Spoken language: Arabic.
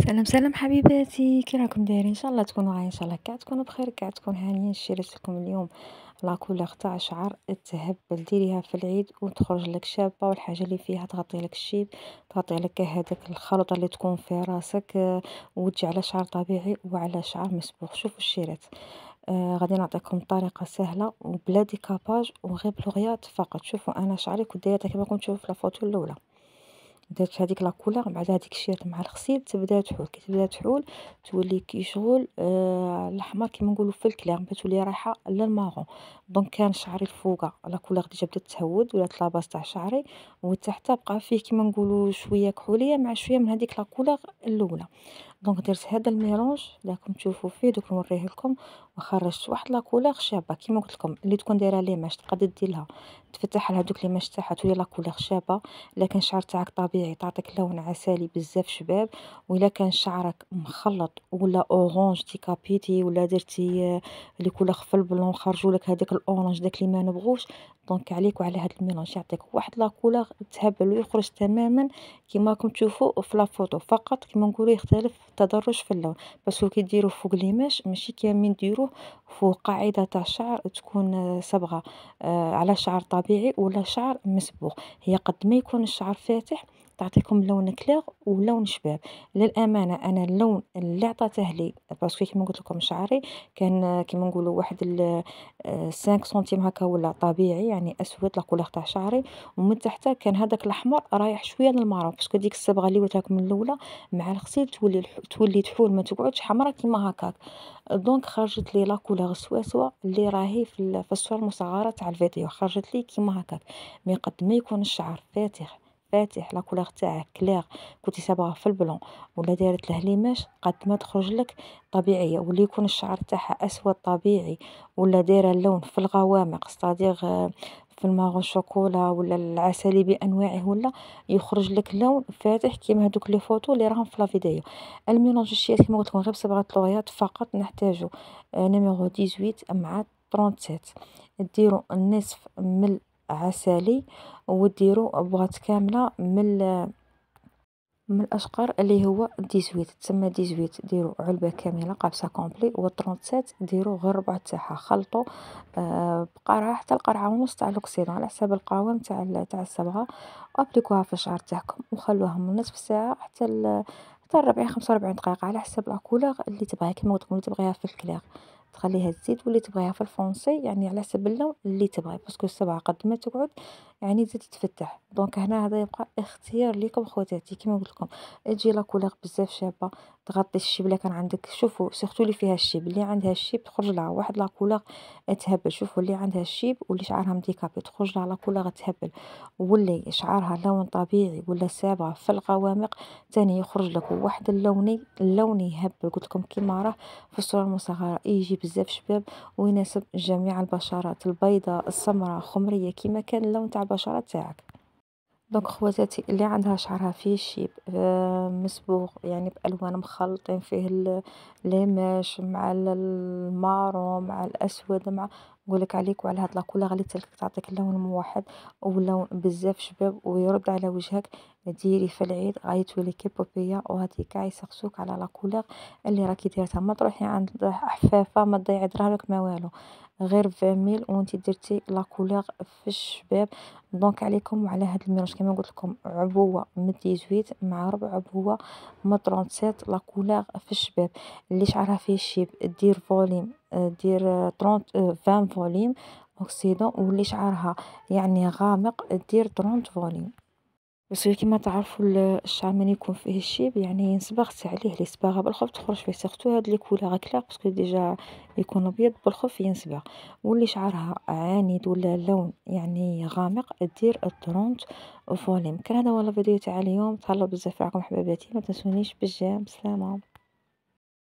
سلام سلام حبيباتي، كي راكم دايرين؟ ان شاء الله تكونوا غايين، ان شاء الله كاع تكونوا بخير، كاع تكون هانيين. شريت لكم اليوم لا كولور تاع شعر تهبل، ديريها في العيد وتخرج لك شابه، والحاجه اللي فيها تغطي لك الشيب، تغطي لك هذاك الخلطه اللي تكون في راسك، وتجي على شعر طبيعي وعلى شعر مسبوغ. شوفوا الشيرات، غادي نعطيكم طريقه سهله وبلا ديكاباج وغير بلوغيات فقط. شوفوا انا شعري كنت دايرتها كما كنت تشوفوا في لافوتو الاولى، درت هذيك لا كولور، بعد هذيك الشيرت مع الغسيل تبدا تحول، كي تبدا تحول تولي كي شغل الاحمر كيما نقولوا في الكلير، تولي رايحه للمارون. دونك كان شعري الفوقه لا كولور ديجا بدات تهود، ولات لاباس تاع شعري، وتحت بقى فيه كيما نقولوا شويه كحوليه مع شويه من هذيك لا كولور الاولى. دونك درت هذا الميلونج اللي راكم تشوفوا فيه، دوك نوريه لكم. وخرجت واحد لا كولور شابه كيما قلت لكم، اللي تكون دايره ليماج تقدر دير لها تفتح لها دوك ليماج تاعها تولي لا كولور شابه. لكن الشعر تاعك طبيعي تعطيك لون عسلي بزاف شباب. وإلا كان شعرك مخلط ولا اورانج ديكابيتي، ولا درتي لي كولور في البلون خرجوا لك هذاك الاورانج داك اللي ما نبغوش، دونك عليك وعلى هذا الميلونج يعطيك واحد لا كولور تهبل ويخرج تماما كيما راكم تشوفوا في لا فوتو، فقط كيما نقولوا يختلف التدرج في اللون. بس كي ديروه فوق ليماج ماشي كامل نديروه فوق قاعده تاع الشعر تكون صبغه على شعر طبيعي ولا شعر مسبوغ. هي قد ما يكون الشعر فاتح تعطيكم لون كلير ولون شباب. للامانه انا اللون اللي عطاته لي، باسكو كيما قلت لكم شعري كان كيما نقولوا واحد 5 سنتيم هكا ولا طبيعي، يعني اسود لا كولور تاع شعري، ومن تحت كان هذاك الاحمر رايح شويه للمارون، باسكو ديك الصبغه اللي قلت لكم الاولى مع الغسيل تولي تحول ما تقعدش حمراء كيما هكاك. دونك خرجت لي لا كولور سوا اللي راهي في الصوره المصغره تاع الفيديو، خرجت لي كيما هكاك. مي قد ما يكون الشعر فاتح لا كولور تاعه كلير، كنتي صابغه في البلون ولا دارت له ليماج، قد ما تخرج لك طبيعيه. واللي يكون الشعر تاعها اسود طبيعي ولا دايره اللون في الغوامق، ستادير في المارون شوكولا ولا العسلي بانواعه، ولا يخرج لك لون فاتح كيما هذوك لي فوتو اللي راهم في لا فيديو. الميلونج الشيات كيما قلت لكم غير بصبغه لوغيات فقط. نحتاجو نيميرو 18 مع 37، ديروا النصف من عسلي، وديروا بواط كامله من الاشقر اللي هو 18 تسمى 18. ديروا علبه كامله قابسه كومبلي، و 37 ديروا غير ربع تاعها. خلطوا بقرعه حتى القرعه ونص تاع لوكسيدون على حساب القوام تاع الصبغه، وابليكوها في الشعر تاعكم وخلوها من نصف ساعه حتى 40 45 دقيقه على حساب لا كولور اللي تبغيها. كيما قلت لكم اللي تبغيها في الكلير تخليها تزيد، واللي تبغيها في الفونسي يعني على حسب اللون اللي تبغي، باسكو الصبعه قد ما تقعد يعني تزيد تتفتح. دونك هنا هذا يبقى اختيار ليكم خواتاتي. كيما قلت لكم تجي لا كولور بزاف شابه تغطي الشيب. الا كان عندك شوفوا سيرتو اللي فيها الشيب، اللي عندها الشيب تخرج لها واحد لا كولور تهبل. شوفوا اللي عندها الشيب واللي شعرها مديكابي تخرج لها لا كولور تهبل، واللي شعرها لون طبيعي ولا صابغه في الغوامق تاني يخرج لك واحد اللون يهبل. قلت لكم كيما راه في الصوره المصغره يجي بزاف شباب ويناسب جميع البشرات، البيضاء السمراء خمريه كيما كان اللون تاع البشره تاعك. دونك خواتاتي اللي عندها شعرها فيه شيب مسبوغ يعني بألوان مخلطين فيه ليماش مع المارون مع الأسود مع، نقولك عليك وعلى هاد لاكولور اللي تعطيك اللون موحد ولون بزاف شباب ويرد على وجهك. ديري في العيد غايتولي كي بوبية، وهادي كاع يسقسوك على لاكولور اللي راكي دايرتها. ما تروحي عند حفافة ما تضيعي دراهمك ما والو، غير 20 وانتي درتي لاكولور في الشباب. دونك عليكم وعلى هاد الميلانج كما قلت لكم عبوه من 18 مع ربع عبوه من 37 لا كولور في الشباب. اللي شعرها فيه الشيب دير فوليم، دير 30 20 فوليم اوكسيدون، واللي شعرها يعني غامق دير 30 فوليم. بس كيما تعرفوا الشعر من يكون فيه الشيب يعني ينصبغ عليه لي صباغه بالخف تخرج فيه، سيرتو هاد لي كولور كلاغ باسكو ديجا يكون ابيض بالخف ينصبغ. واللي شعرها عنيد ولا لون يعني غامق دير 30 فوليم. كان هذا هو الفيديو تاع اليوم، تهلاو بزاف راكم حباباتي، ما تنسونيش بالجيم. بسلامه.